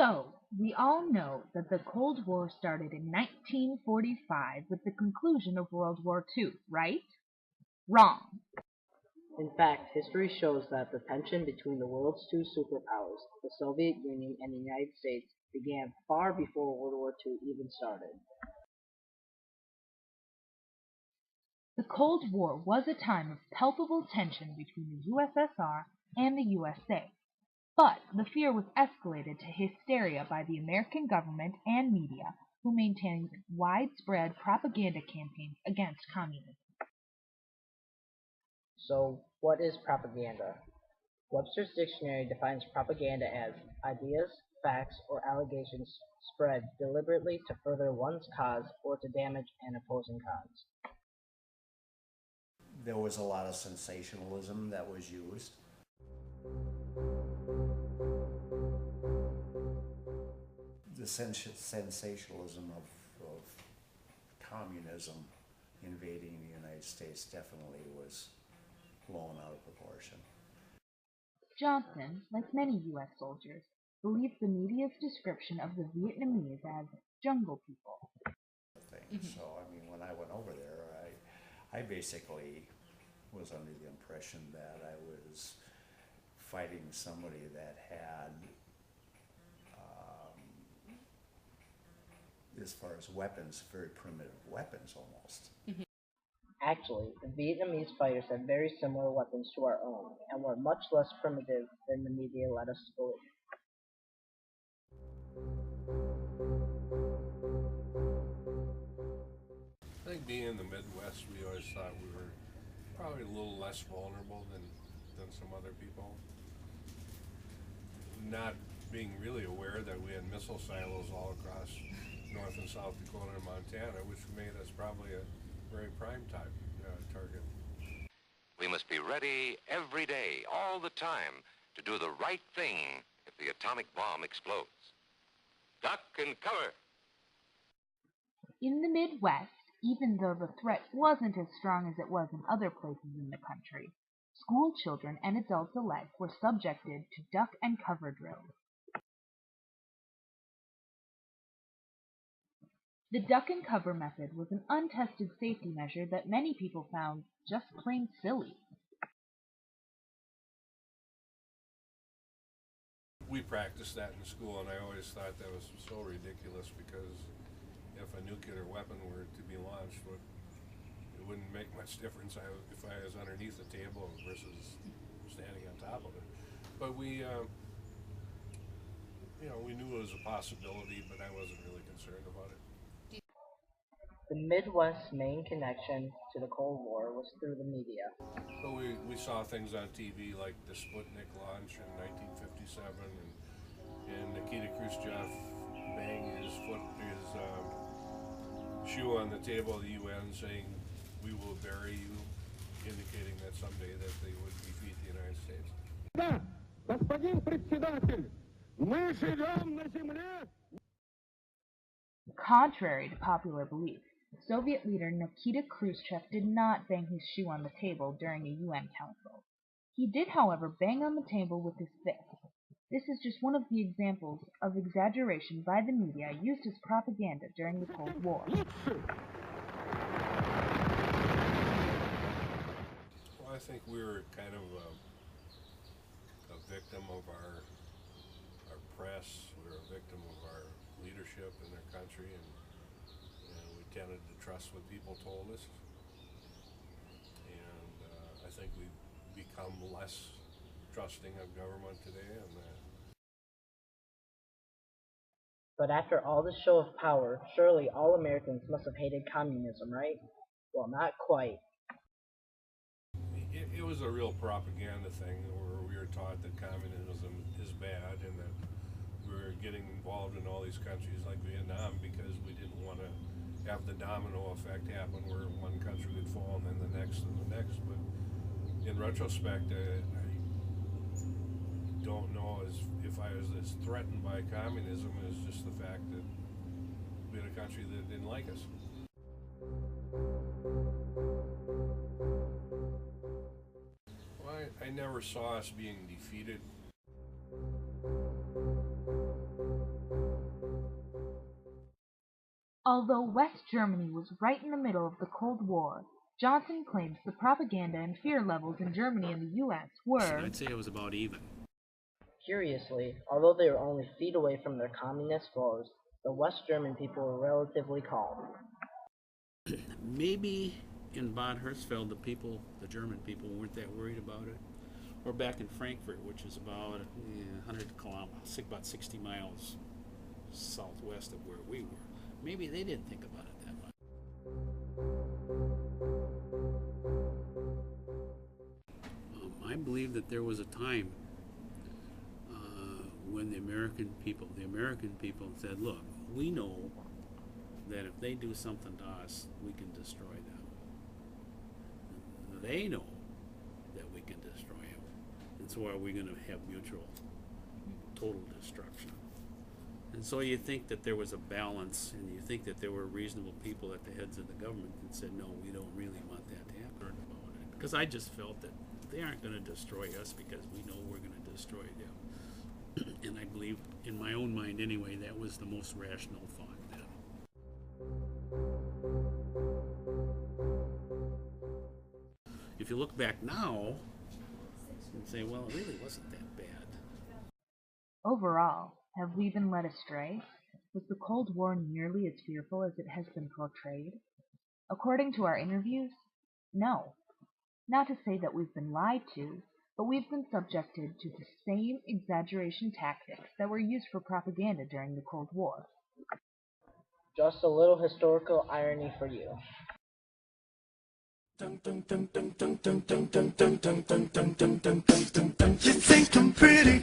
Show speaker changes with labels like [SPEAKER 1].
[SPEAKER 1] So, we all know that the Cold War started in 1945 with the conclusion of World War II, right? Wrong.
[SPEAKER 2] In fact, history shows that the tension between the world's two superpowers, the Soviet Union and the United States, began far before World War II even started.
[SPEAKER 1] The Cold War was a time of palpable tension between the USSR and the USA, but the fear was escalated to hysteria by the American government and media, who maintained widespread propaganda campaigns against communism.
[SPEAKER 2] So, what is propaganda? Webster's dictionary defines propaganda as ideas, facts, or allegations spread deliberately to further one's cause or to damage an opposing cause.
[SPEAKER 3] There was a lot of sensationalism that was used. The sensationalism of communism invading the United States definitely was blown out of proportion.
[SPEAKER 1] Johnson, like many U.S. soldiers, believed the media's description of the Vietnamese as jungle people.
[SPEAKER 3] So, I mean, when I went over there, I basically was under the impression that I was fighting somebody that had, as far as weapons, very primitive weapons almost.
[SPEAKER 2] Actually, the Vietnamese fighters had very similar weapons to our own, and were much less primitive than the media led us to believe.
[SPEAKER 4] I think being in the Midwest, we always thought we were probably a little less vulnerable than some other people. Not being really aware that we had missile silos all across North and South Dakota and Montana, which made us probably a very prime type target.
[SPEAKER 5] We must be ready every day, all the time, to do the right thing if the atomic bomb explodes. Duck and cover.
[SPEAKER 1] In the Midwest, even though the threat wasn't as strong as it was in other places in the country, school children and adults alike were subjected to duck and cover drills. The duck and cover method was an untested safety measure that many people found just plain silly.
[SPEAKER 4] We practiced that in school, and I always thought that was so ridiculous because if a nuclear weapon were to be launched, it wouldn't make much difference if I was underneath the table versus standing on top of it. But we knew it was a possibility, but I wasn't really concerned about it.
[SPEAKER 2] The Midwest's main connection to the Cold War was through the media.
[SPEAKER 4] But we saw things on TV like the Sputnik launch in 1957, and Nikita Khrushchev banged his shoe on the table of the UN saying, "We will bury you," indicating that someday that they would defeat the United States.
[SPEAKER 6] Да, господин председатель, мы живем на земле.
[SPEAKER 1] Contrary to popular belief, Soviet leader Nikita Khrushchev did not bang his shoe on the table during a UN council. He did, however, bang on the table with his fist. This is just one of the examples of exaggeration by the media used as propaganda during the Cold War.
[SPEAKER 4] Well, I think we were kind of a victim of our press. We were a victim of our leadership in our country, and we tended to trust what people told us. And I think we've become less trusting of government today.
[SPEAKER 2] But after all this show of power, surely all Americans must have hated communism, right? Well, not quite.
[SPEAKER 4] It was a real propaganda thing where we were taught that communism is bad and that we were getting involved in all these countries like Vietnam because we didn't want to have the domino effect happen where one country would fall and then the next and the next. But in retrospect, I don't know if I was as threatened by communism as just the fact that we had a country that didn't like us. Well, I never saw us being defeated.
[SPEAKER 1] Although West Germany was right in the middle of the Cold War, Johnson claims the propaganda and fear levels in Germany and the U.S. were,
[SPEAKER 7] I'd say it was about even.
[SPEAKER 2] Curiously, although they were only feet away from their communist foes, the West German people were relatively calm.
[SPEAKER 7] Maybe in Bad Hersfeld, the German people, weren't that worried about it. Or back in Frankfurt, which is about 100 kilometers, about 60 miles southwest of where we were. Maybe they didn't think about it that much. I believe that there was a time when the American people said, look, we know that if they do something to us, we can destroy them. They know that we can destroy them. And so are we going to have mutual, total destruction? And so you think that there was a balance, and you think that there were reasonable people at the heads of the government that said, no, we don't really want that to happen about it. Because I just felt that they aren't going to destroy us because we know we're going to destroy them. And I believe, in my own mind anyway, that was the most rational thought then. If you look back now and say, well, it really wasn't that bad.
[SPEAKER 1] overall, have we been led astray? Was the Cold War nearly as fearful as it has been portrayed? According to our interviews, no. Not to say that we've been lied to, but we've been subjected to the same exaggeration tactics that were used for propaganda during the Cold War.
[SPEAKER 2] Just a little historical irony for you.
[SPEAKER 8] You think I'm pretty,